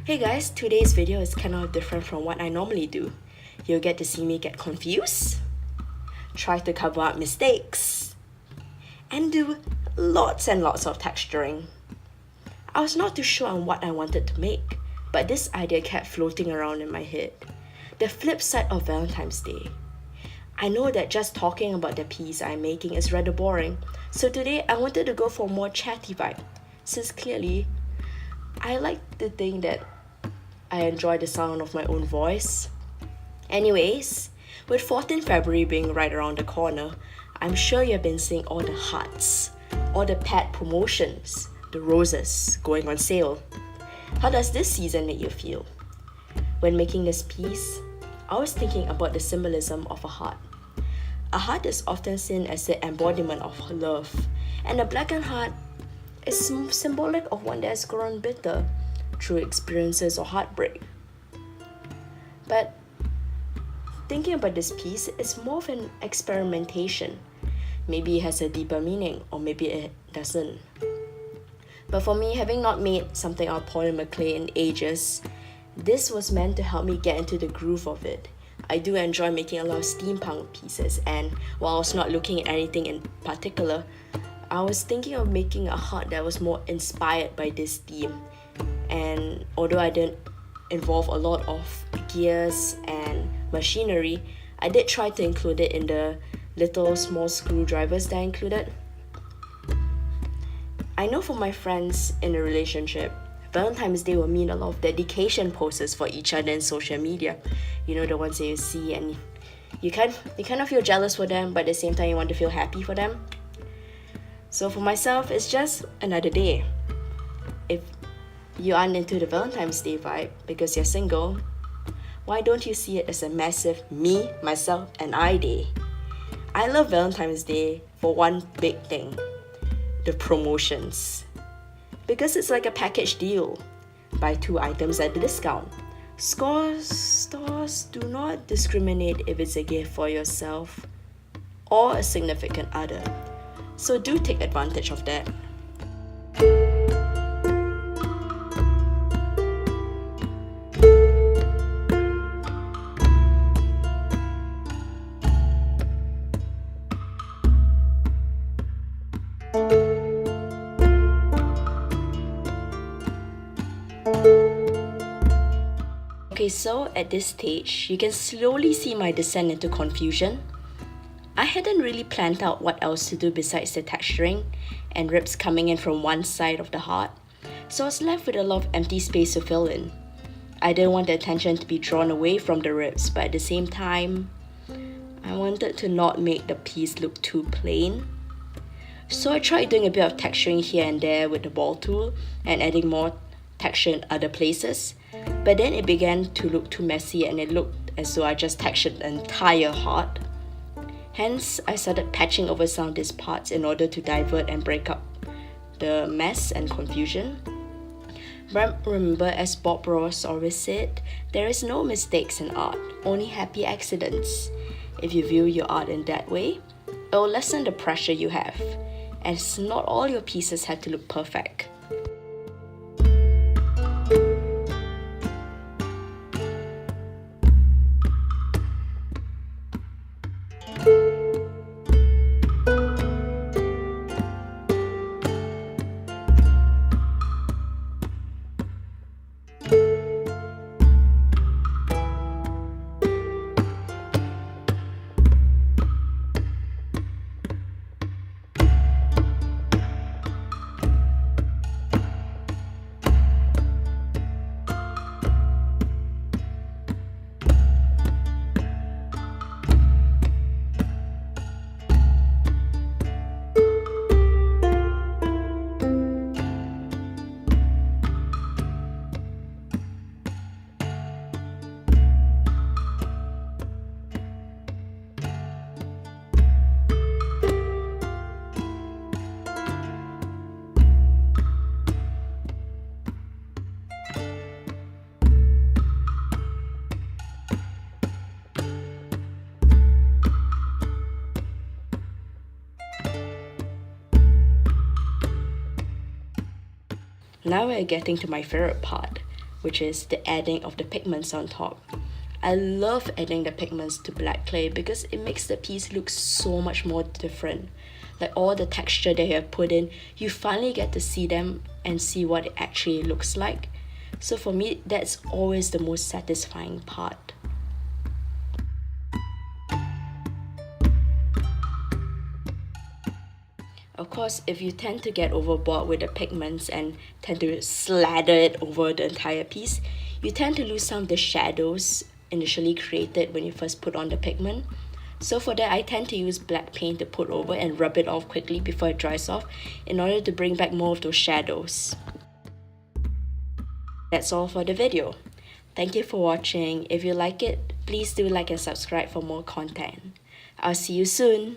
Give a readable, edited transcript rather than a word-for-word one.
Hey guys, today's video is kind of different from what I normally do. You'll get to see me get confused, try to cover up mistakes, and do lots and lots of texturing. I was not too sure on what I wanted to make, but this idea kept floating around in my head. The flip side of Valentine's Day. I know that just talking about the piece I'm making is rather boring, so today I wanted to go for a more chatty vibe, since clearly I like to think that I enjoy the sound of my own voice. Anyways, with 14 February being right around the corner, I'm sure you've been seeing all the hearts, all the pet promotions, the roses going on sale. How does this season make you feel? When making this piece, I was thinking about the symbolism of a heart. A heart is often seen as the embodiment of love, and a blackened heart is symbolic of one that has grown bitter through experiences of heartbreak. But thinking about this piece, it's more of an experimentation. Maybe it has a deeper meaning, or maybe it doesn't. But for me, having not made something out of polymer clay in ages, this was meant to help me get into the groove of it. I do enjoy making a lot of steampunk pieces, and while I was not looking at anything in particular, I was thinking of making a heart that was more inspired by this theme. And although I didn't involve a lot of gears and machinery, I did try to include it in the little small screwdrivers that I included. I know for my friends in a relationship, Valentine's Day will mean a lot of dedication poses for each other in social media. You know, the ones that you see and you kind of feel jealous for them, but at the same time you want to feel happy for them. So for myself, it's just another day. If you aren't into the Valentine's Day vibe because you're single, why don't you see it as a massive me, myself, and I day? I love Valentine's Day for one big thing, the promotions. Because it's like a package deal. Buy 2 items at a discount. Stores do not discriminate if it's a gift for yourself or a significant other. So do take advantage of that. Okay, so at this stage, you can slowly see my descent into confusion. I hadn't really planned out what else to do besides the texturing and ribs coming in from one side of the heart, so I was left with a lot of empty space to fill in. I didn't want the attention to be drawn away from the ribs, but at the same time, I wanted to not make the piece look too plain. So I tried doing a bit of texturing here and there with the ball tool and adding more texture in other places, but then it began to look too messy and it looked as though I just textured the entire heart. Hence, I started patching over some of these parts in order to divert and break up the mess and confusion. But remember, as Bob Ross always said, there is no mistakes in art, only happy accidents. If you view your art in that way, it will lessen the pressure you have, as not all your pieces have to look perfect. Now we're getting to my favorite part, which is the adding of the pigments on top. I love adding the pigments to black clay because it makes the piece look so much more different. Like all the texture that you have put in, you finally get to see them and see what it actually looks like. So for me, that's always the most satisfying part. Of course, if you tend to get overboard with the pigments and tend to slather it over the entire piece, you tend to lose some of the shadows initially created when you first put on the pigment. So for that, I tend to use black paint to put over and rub it off quickly before it dries off in order to bring back more of those shadows. That's all for the video. Thank you for watching. If you like it, please do like and subscribe for more content. I'll see you soon.